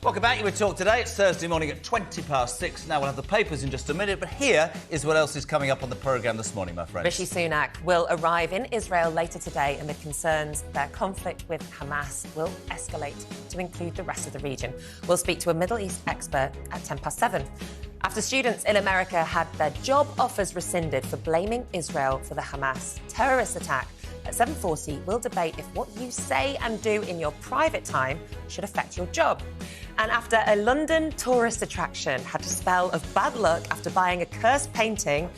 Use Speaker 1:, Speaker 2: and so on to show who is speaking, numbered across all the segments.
Speaker 1: Welcome back. You were Talk today. It's Thursday morning at 6:20. Now we'll have the papers in just a minute, but here is what else is coming up on the programme this morning, my friends.
Speaker 2: Rishi Sunak will arrive in Israel later today amid concerns their conflict with Hamas will escalate to include the rest of the region. We'll speak to a Middle East expert at 7:10. After students in America had their job offers rescinded for blaming Israel for the Hamas terrorist attack, at 7:40, we'll debate if what you say and do in your private time should affect your job. And after a London tourist attraction had a spell of bad luck after buying a cursed painting,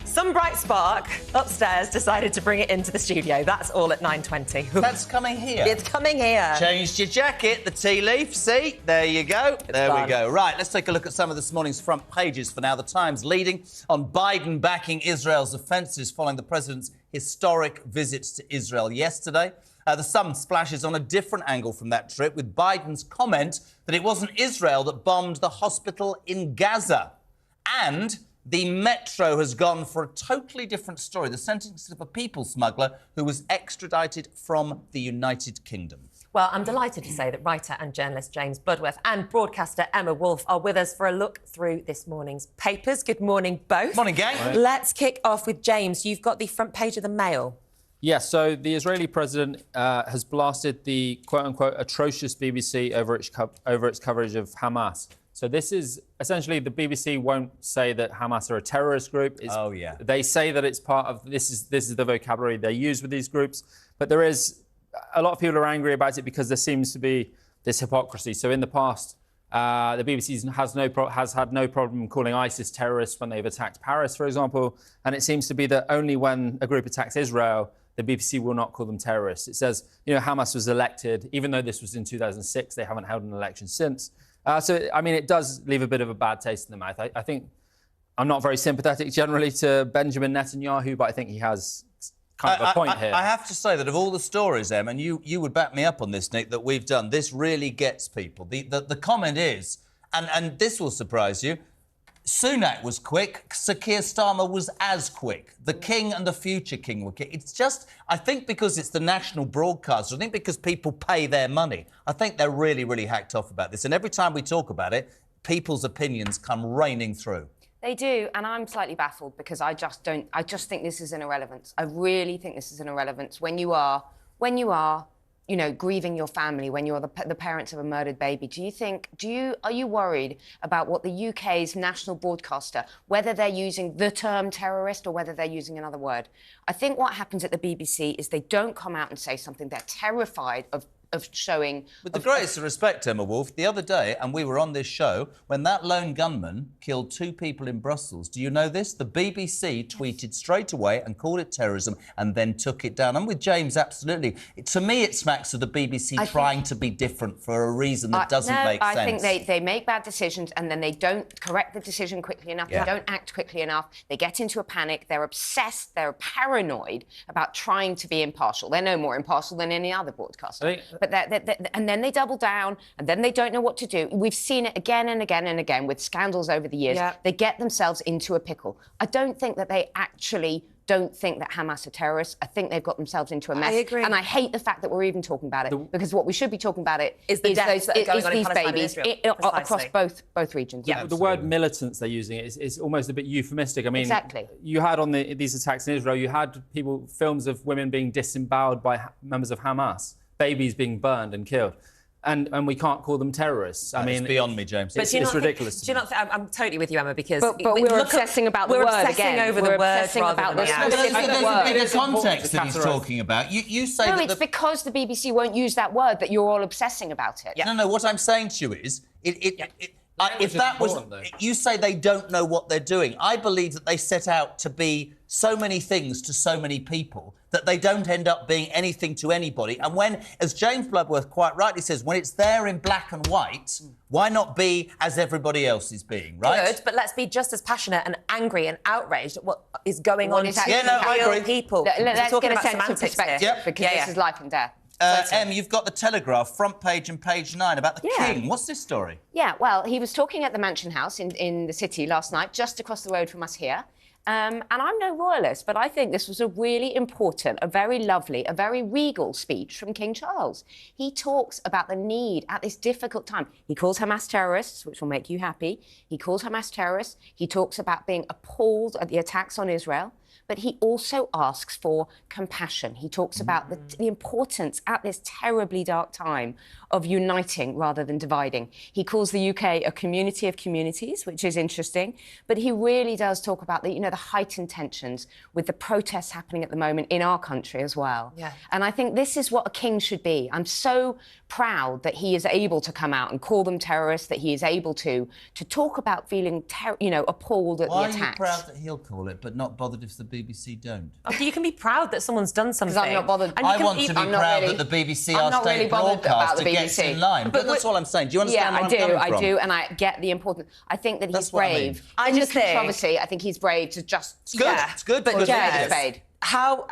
Speaker 2: some bright spark upstairs decided to bring it into the studio. That's all at 9:20.
Speaker 1: That's coming here?
Speaker 2: It's coming here.
Speaker 1: Changed your jacket, the tea leaf. See? There you go. There we go. Right, let's take a look at some of this morning's front pages for now. The Times leading on Biden backing Israel's offences following the president's historic visits to Israel yesterday. The Sun splashes on a different angle from that trip with Biden's comment that it wasn't Israel that bombed the hospital in Gaza. And the Metro has gone for a totally different story. The sentence of a people smuggler who was extradited from the United Kingdom.
Speaker 2: Well, I'm delighted to say that writer and journalist James Bloodworth and broadcaster Emma Wolfe are with us for a look through this morning's papers. Good morning, both.
Speaker 1: Morning, gang.
Speaker 2: Morning. Let's kick off with James. You've got the front page of the Mail.
Speaker 3: Yes, so the Israeli president has blasted the quote-unquote atrocious BBC over its coverage of Hamas. So this is essentially the BBC won't say that Hamas are a terrorist group. They say that it's part of this is the vocabulary they use with these groups. But there is a lot of people are angry about it because there seems to be this hypocrisy. So in the past, the BBC has had no problem calling ISIS terrorists when they've attacked Paris, for example. And it seems to be that only when a group attacks Israel, the BBC will not call them terrorists. It says, Hamas was elected, even though this was in 2006, they haven't held an election since. It does leave a bit of a bad taste in the mouth. I think I'm not very sympathetic generally to Benjamin Netanyahu, but I think he has kind of a point here.
Speaker 1: I have to say that of all the stories, Em, and you would back me up on this, Nick, that we've done, this really gets people. The comment is, and this will surprise you, Sunak was quick, Sir Keir Starmer was as quick. The King and the future King were quick. It's just, I think because it's the national broadcaster, I think because people pay their money, I think they're really, really hacked off about this. And every time we talk about it, people's opinions come raining through.
Speaker 4: They do, and I'm slightly baffled because I just think this is an irrelevance. I really think this is an irrelevance. When you are, grieving your family, when you're the parents of a murdered baby, are you worried about what the UK's national broadcaster, whether they're using the term terrorist or whether they're using another word? I think what happens at the BBC is they don't come out and say something. They're terrified of showing...
Speaker 1: With the greatest respect, Emma Wolfe, the other day, and we were on this show, when that lone gunman killed 2 people in Brussels, do you know this? The BBC tweeted straight away and called it terrorism and then took it down. I'm with James, absolutely. To me, it smacks of the BBC trying to be different for a reason that doesn't make sense.
Speaker 4: I think they make bad decisions and then they don't correct the decision quickly enough. Yeah. They don't act quickly enough. They get into a panic. They're obsessed. They're paranoid about trying to be impartial. They're no more impartial than any other broadcaster. But and then they double down, and then they don't know what to do. We've seen it again and again and again with scandals over the years. Yeah. They get themselves into a pickle. I don't think that they actually don't think that Hamas are terrorists. I think they've got themselves into a mess.
Speaker 2: I agree.
Speaker 4: And I hate the fact that we're even talking about it, because what we should be talking about it
Speaker 2: is the deaths that are going on in
Speaker 4: these babies across both regions.
Speaker 3: Yeah, the word militants they're using is almost a bit euphemistic. I mean,
Speaker 4: exactly.
Speaker 3: You had on these attacks in Israel, you had films of women being disemboweled by members of Hamas, babies being burned and killed. And we can't call them terrorists. I mean,
Speaker 1: it's beyond me, James.
Speaker 3: It's ridiculous.
Speaker 2: Do you not think, I'm totally with you, Emma, because...
Speaker 4: But we're obsessing about the word again.
Speaker 2: We're obsessing over the word rather than the
Speaker 1: actual word. There's a bit of context that he's talking about. You say that...
Speaker 4: No, it's because the BBC won't use that word that you're all obsessing about it.
Speaker 1: Yeah. No, what I'm saying to you is... if that was... You say they don't know what they're doing. I believe that they set out to be so many things to so many people that they don't end up being anything to anybody. And when, as James Bloodworth quite rightly says, when it's there in black and white, why not be as everybody else is being, right?
Speaker 2: Good, but let's be just as passionate and angry and outraged at what is going on in
Speaker 1: I agree.
Speaker 2: people.
Speaker 4: Let's get a sense of perspective, because this is life and death.
Speaker 1: Em, you've got the Telegraph, front page and page 9 about the King. What's this story?
Speaker 4: Yeah, well, he was talking at the Mansion House in the city last night, just across the road from us here. And I'm no royalist, but I think this was a really important, a very lovely, a very regal speech from King Charles. He talks about the need at this difficult time. He calls Hamas terrorists, which will make you happy. He calls Hamas terrorists. He talks about being appalled at the attacks on Israel. But he also asks for compassion. He talks about the importance at this terribly dark time of uniting rather than dividing. He calls the UK a community of communities, which is interesting. But he really does talk about the heightened tensions with the protests happening at the moment in our country as well.
Speaker 2: Yeah.
Speaker 4: And I think this is what a king should be. I'm so proud that he is able to come out and call them terrorists, that he is able to talk about feeling, appalled at the attacks.
Speaker 1: Why are you proud that he'll call it, but not bothered if the BBC don't?
Speaker 2: You can be proud that someone's done something.
Speaker 4: Because I'm not bothered.
Speaker 1: I want to be proud that the BBC, our state broadcaster, gets in line. But that's all I'm saying. Do you understand where I'm coming from?
Speaker 4: I do, and I get the importance. I think that he's brave.
Speaker 2: I just think
Speaker 4: controversy, I think he's brave to just...
Speaker 1: It's good.
Speaker 2: Yeah,
Speaker 1: it's good.
Speaker 2: But
Speaker 1: Good
Speaker 2: Jez, how...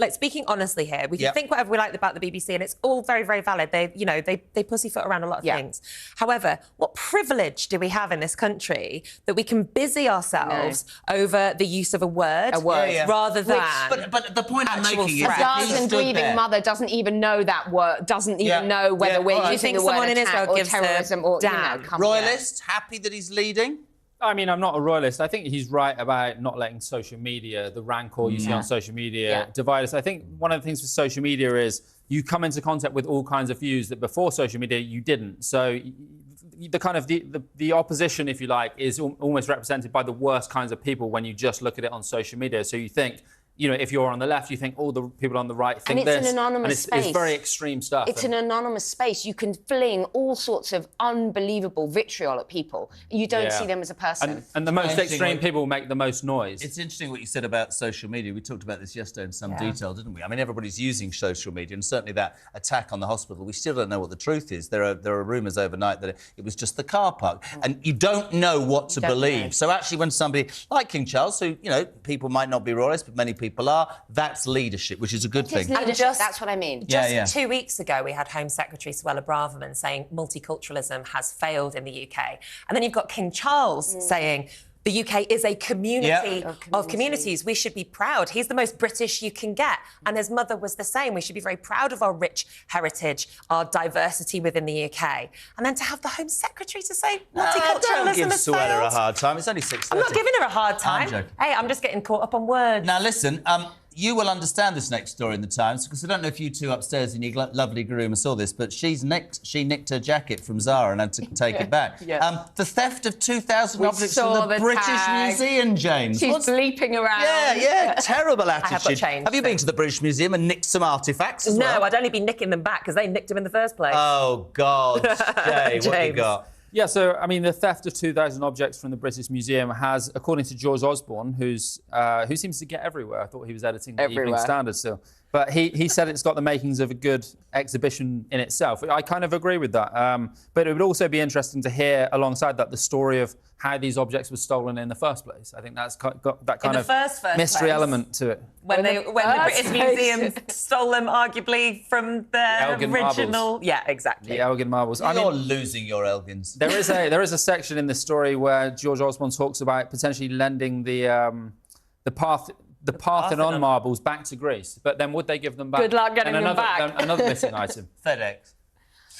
Speaker 2: speaking honestly here, we can think whatever we like about the BBC, and it's all very, very valid. They pussyfoot around a lot of things. However, what privilege do we have in this country that we can busy ourselves over the use of a word rather than...
Speaker 1: But the point I'm making is...
Speaker 4: A dozen grieving mother doesn't even know that word, doesn't even know whether we're using the word attack or terrorism or...
Speaker 1: Royalists, happy that he's leading?
Speaker 3: I mean, I'm not a royalist. I think he's right about not letting social media, the rancor you see on social media, divide us. I think one of the things with social media is you come into contact with all kinds of views that before social media you didn't. So the kind of the opposition, if you like, is almost represented by the worst kinds of people when you just look at it on social media. So you think, if you're on the left, you think all the people on the right think this.
Speaker 4: And it's an anonymous space.
Speaker 3: It's very extreme stuff.
Speaker 4: It's an anonymous space. You can fling all sorts of unbelievable vitriol at people. You don't see them as a person.
Speaker 3: And the most extreme people make the most noise.
Speaker 1: It's interesting what you said about social media. We talked about this yesterday in some detail, didn't we? I mean, everybody's using social media, and certainly that attack on the hospital, we still don't know what the truth is. There are rumours overnight that it was just the car park. And you don't know what to believe. So actually, when somebody like King Charles, who, people might not be royalists, but many people are, that's leadership, which is a good thing.
Speaker 4: That's what I mean.
Speaker 2: Just 2 weeks ago, we had Home Secretary Suella Braverman saying multiculturalism has failed in the UK. And then you've got King Charles saying the UK is a community of communities. We should be proud. He's the most British you can get. And his mother was the same. We should be very proud of our rich heritage, our diversity within the UK. And then to have the Home Secretary to say multiculturalism
Speaker 1: don't give
Speaker 2: has
Speaker 1: Suella
Speaker 2: failed.
Speaker 1: a hard time. It's only 6:30.
Speaker 2: I'm not giving her a hard time.
Speaker 1: I'm joking.
Speaker 2: Hey, I'm just getting caught up on words.
Speaker 1: Now, listen, you will understand this next story in the Times, because I don't know if you two upstairs in your lovely room saw this, but she nicked her jacket from Zara and had to take it back. The theft of 2,000 objects from the British Museum, James.
Speaker 4: She's bleeping around.
Speaker 1: Terrible attitude.
Speaker 2: I have got changed.
Speaker 1: Have you been to the British Museum and nicked some artefacts as well?
Speaker 2: No, I'd only be nicking them back because they nicked them in the first place.
Speaker 1: Oh, God. Jay, what you got?
Speaker 3: Yeah, so, I mean, the theft of 2,000 objects from the British Museum has, according to George Osborne, who seems to get everywhere. I thought he was editing the Evening Standard still. But he said it's got the makings of a good exhibition in itself. I kind of agree with that. But it would also be interesting to hear, alongside that, the story of how these objects were stolen in the first place. I think that's got that kind of mystery element to it.
Speaker 2: When the British Museum stole them, arguably, from their original...
Speaker 3: Marbles.
Speaker 2: Yeah, exactly.
Speaker 3: The Elgin marbles.
Speaker 1: You're losing your Elgins.
Speaker 3: There is a section in the story where George Osborne talks about potentially lending the Parthenon marbles back to Greece. But then would they give them back?
Speaker 4: Good luck getting them back.
Speaker 3: Another missing item.
Speaker 1: FedEx.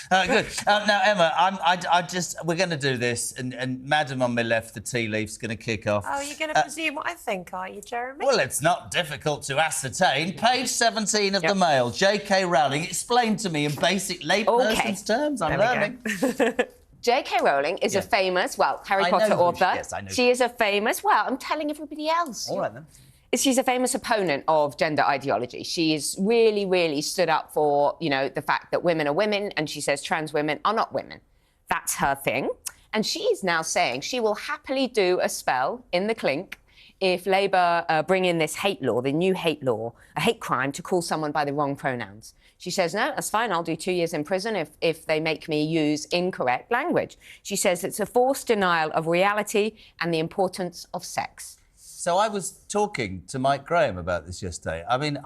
Speaker 1: Good. Now, Emma, we're going to do this, and Madam on my left, the tea leaf's going to kick off.
Speaker 2: Oh, you're going to presume what I think, are you, Jeremy?
Speaker 1: Well, it's not difficult to ascertain. Page 17 of the Mail. J.K. Rowling explained to me in basic layperson's terms. I'm learning.
Speaker 4: J.K. Rowling is a famous, Harry Potter author.
Speaker 1: Yes, I know.
Speaker 4: She is a famous, I'm telling everybody else.
Speaker 1: All right, then.
Speaker 4: She's a famous opponent of gender ideology. She's really, really stood up for, the fact that women are women, and she says trans women are not women. That's her thing. And she's now saying she will happily do a spell in the clink if Labour bring in this hate law, the new hate law, a hate crime, to call someone by the wrong pronouns. She says, no, that's fine, I'll do 2 years in prison if they make me use incorrect language. She says it's a forced denial of reality and the importance of sex.
Speaker 1: So I was talking to Mike Graham about this yesterday. I mean,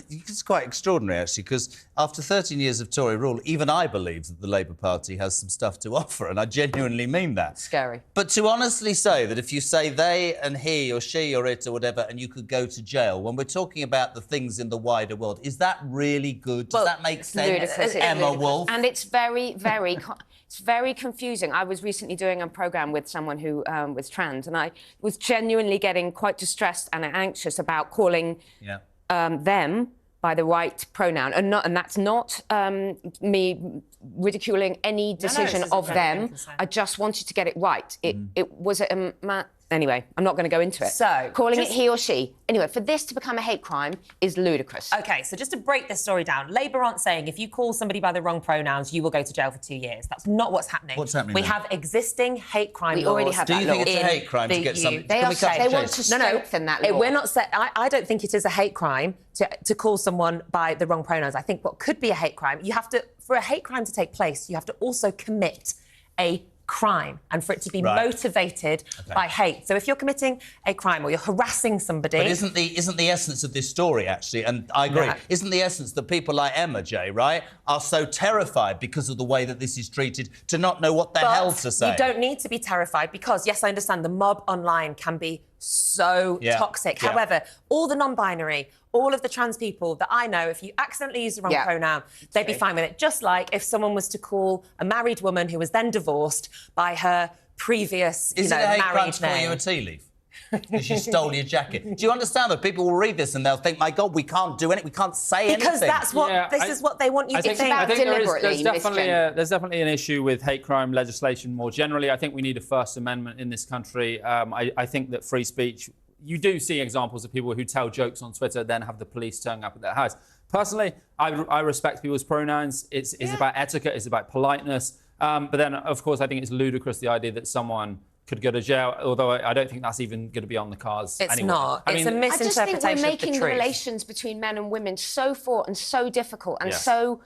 Speaker 1: it's quite extraordinary, actually, because after 13 years of Tory rule, even I believe that the Labour Party has some stuff to offer, and I genuinely mean that.
Speaker 4: Scary.
Speaker 1: But to honestly say that if you say they and he or she or it or whatever, and you could go to jail, when we're talking about the things in the wider world, is that really good? Does that make sense, Emma Wolf?
Speaker 4: And it's very, very... It's very confusing. I was recently doing a programme with someone who was trans, and I was genuinely getting quite distressed and anxious about calling them by the right pronoun. And that's not me ridiculing any decision of them. I just wanted to get it right. It was anyway, I'm not going to go into it.
Speaker 2: So,
Speaker 4: calling it he or she. Anyway, for this to become a hate crime is ludicrous.
Speaker 2: OK, so just to break this story down, Labour aren't saying if you call somebody by the wrong pronouns, you will go to jail for 2 years. That's not what's happening.
Speaker 1: What's happening
Speaker 2: We
Speaker 1: then?
Speaker 2: have existing hate crime laws.
Speaker 4: We already have
Speaker 1: Do you think it's a hate crime to get something? They want
Speaker 4: to strengthen that law.
Speaker 2: We're not saying... I don't think it is a hate crime to call someone by the wrong pronouns. I think what could be a hate crime, you have to... For a hate crime to take place, you have to also commit a crime and for it to be motivated by hate. So if you're committing a crime or you're harassing somebody...
Speaker 1: But isn't the essence of this story, actually, and I agree, isn't the essence that people like Emma, Jay, right, are so terrified because of the way that this is treated to not know what the hell to say?
Speaker 2: You don't need to be terrified because, yes, I understand the mob online can be so toxic. However, all the non-binary, all of the trans people that I know, if you accidentally use the wrong pronoun, they'd be fine with it. Just like if someone was to call a married woman who was then divorced by her previous,
Speaker 1: married name. Is it a hate crime to call you a tea leaf? Because you stole your jacket. Do you understand that people will read this and they'll think, my God, we can't do anything, we can't say anything.
Speaker 2: Because that's what this is what they want you to think.
Speaker 4: I think
Speaker 3: there's definitely an issue with hate crime legislation more generally. I think we need a First Amendment in this country. I think that free speech... You do see examples of people who tell jokes on Twitter, then have the police turning up at their house. Personally, I respect people's pronouns. It's about etiquette, it's about politeness. But then, of course, I think it's ludicrous, the idea that someone could go to jail, although I don't think that's even going to be on the cards
Speaker 2: anyway.
Speaker 3: It's
Speaker 2: not. It's a misinterpretation
Speaker 4: I just think we're making
Speaker 2: the
Speaker 4: relations between men and women so fraught and so difficult and so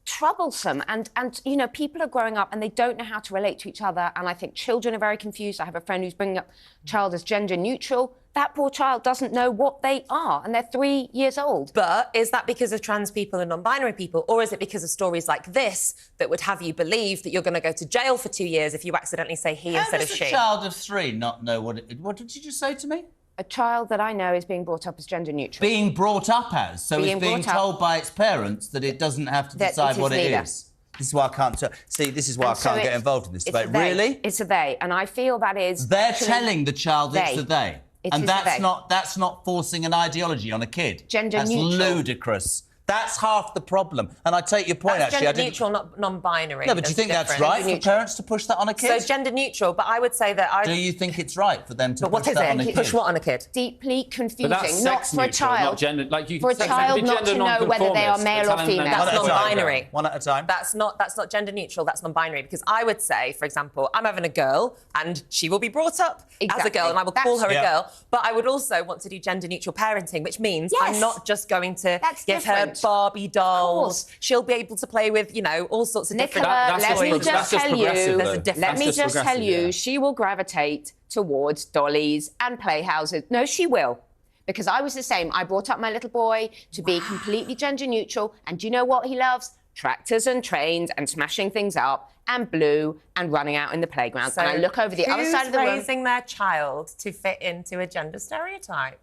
Speaker 4: troublesome, and you know, people are growing up and they don't know how to relate to each other, and I think children are very confused. I have a friend who's bringing up a child as gender neutral. That poor child doesn't know what they are, and they're 3 years old.
Speaker 2: But is that because of trans people and non-binary people, or is it because of stories like this that would have you believe that you're going to go to jail for 2 years if you accidentally say he instead of she?
Speaker 1: How does a child of 3 not know what did you just say to me?
Speaker 4: A child that I know is being brought up as gender neutral.
Speaker 1: Being brought up as? So it's being told by its parents that it doesn't have to decide what it is. This is why I can't... this is why I can't get involved in this debate. Really?
Speaker 4: It's a they, and I feel that is...
Speaker 1: They're telling the child it's a they. And that's not forcing an ideology on a kid.
Speaker 4: Gender neutral.
Speaker 1: That's ludicrous. That's half the problem. And I take your point,
Speaker 2: that's
Speaker 1: actually.
Speaker 2: Gender neutral, not non-binary.
Speaker 1: No, but do you think that's right for parents to push that on a kid?
Speaker 2: So gender neutral, but I would say that
Speaker 1: Do you think it's right for them to push that on a kid?
Speaker 2: Push what on a kid?
Speaker 4: Deeply confusing.
Speaker 3: But that's
Speaker 4: not for a child.
Speaker 3: Not gender, like you
Speaker 4: for a child not to know whether they are male or female.
Speaker 2: That's non-binary.
Speaker 1: One at a time.
Speaker 2: That's not gender neutral. That's non-binary. Because I would say, for example, I'm having a girl and she will be brought up as a girl, and I will call her a girl. But I would also want to do gender neutral parenting, which means I'm not just going to give her Barbie dolls. She'll be able to play with, you know, all sorts of different...
Speaker 4: Let me just tell you,
Speaker 3: yeah.
Speaker 4: she will gravitate towards dollies and playhouses. No, she will. Because I was the same. I brought up my little boy to be completely gender neutral. And do you know what he loves? Tractors and trains and smashing things up and blue and running out in the playground.
Speaker 2: So
Speaker 4: and I look over the other side of the room.
Speaker 2: Who's raising their child to fit into a gender stereotype?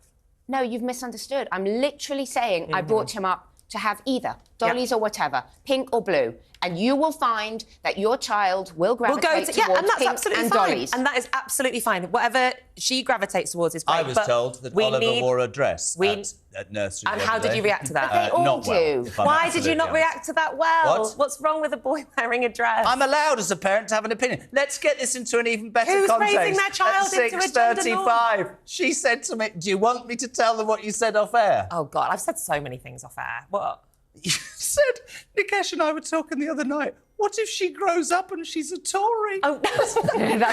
Speaker 4: No, you've misunderstood. I'm literally saying I brought him up to have either dollies or whatever, pink or blue. And you will find that your child will gravitate towards pink and dollies.
Speaker 2: And that is absolutely fine. Whatever she gravitates towards is fine.
Speaker 1: I was told that Oliver wore a dress at nursery.
Speaker 2: And how did you react to that?
Speaker 4: But they all do.
Speaker 2: Why did you not react to that well? What's wrong with a boy wearing a dress?
Speaker 1: I'm allowed as a parent to have an opinion. Let's get this into an even better context.
Speaker 2: Who's raising their child into a gender norm?
Speaker 1: 6:35. She said to me, do you want me to tell them what you said off air?
Speaker 2: Oh, God, I've said so many things off air. What?
Speaker 1: You said, Nikesh and I were talking the other night, what if she grows up and she's a Tory?
Speaker 2: Oh,
Speaker 4: that's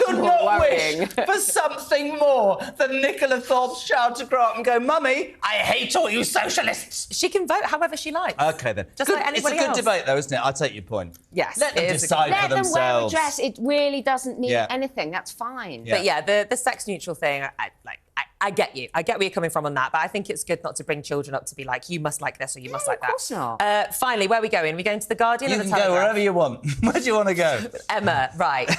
Speaker 1: could not wish for something more than Nicola Thorpe's child to grow up and go, Mummy, I hate all you socialists.
Speaker 2: She can vote however she likes.
Speaker 1: OK, then.
Speaker 2: Just like anybody else.
Speaker 1: It's a good debate, though, isn't it? I take your point.
Speaker 2: Yes,
Speaker 1: let them decide for themselves.
Speaker 4: Let them wear a dress. It really doesn't mean anything. That's fine.
Speaker 2: But, yeah, the sex-neutral thing, I get you. I get where you're coming from on that, but I think it's good not to bring children up to be like, you must like this or you must like that.
Speaker 4: Of course not.
Speaker 2: Finally, where are we going? Are we going to The Guardian
Speaker 1: You
Speaker 2: or The
Speaker 1: can go
Speaker 2: Telegraph?
Speaker 1: wherever you want. Where do you want to go?
Speaker 2: Emma, right.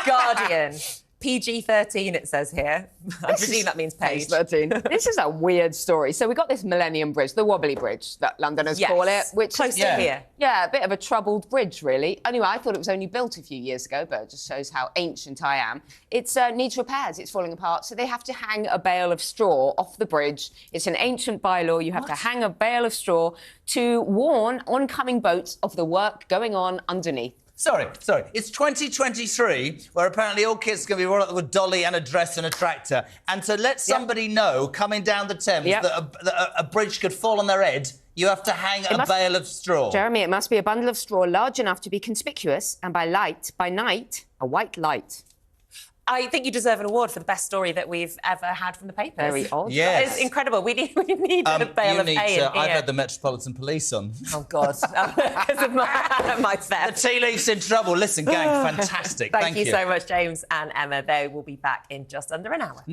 Speaker 2: Guardian. PG-13, it says here. I presume that means page.
Speaker 4: 13. This is a weird story. So we got this Millennium Bridge, the wobbly bridge that Londoners call it, which
Speaker 2: close
Speaker 4: is
Speaker 2: to here.
Speaker 4: Yeah, a bit of a troubled bridge, really. Anyway, I thought it was only built a few years ago, but it just shows how ancient I am. It needs repairs. It's falling apart, so they have to hang a bale of straw off the bridge. It's an ancient bylaw. You have to hang a bale of straw to warn oncoming boats of the work going on underneath.
Speaker 1: Sorry. It's 2023, where apparently all kids can be brought up with a dolly and a dress and a tractor. And to let somebody know, coming down the Thames, that a bridge could fall on their head, you have to hang a bale of straw.
Speaker 4: Jeremy, it must be a bundle of straw large enough to be conspicuous, and by night, a white light.
Speaker 2: I think you deserve an award for the best story that we've ever had from the papers.
Speaker 4: Very odd.
Speaker 1: Yes.
Speaker 2: It's incredible. We need a bale of hay in here.
Speaker 1: I've had the Metropolitan Police on.
Speaker 2: Oh, God. Because of my
Speaker 1: The
Speaker 2: theft.
Speaker 1: tea leaf's in trouble. Listen, gang, fantastic.
Speaker 2: Thank you so much, James and Emma. They will be back in just under an hour.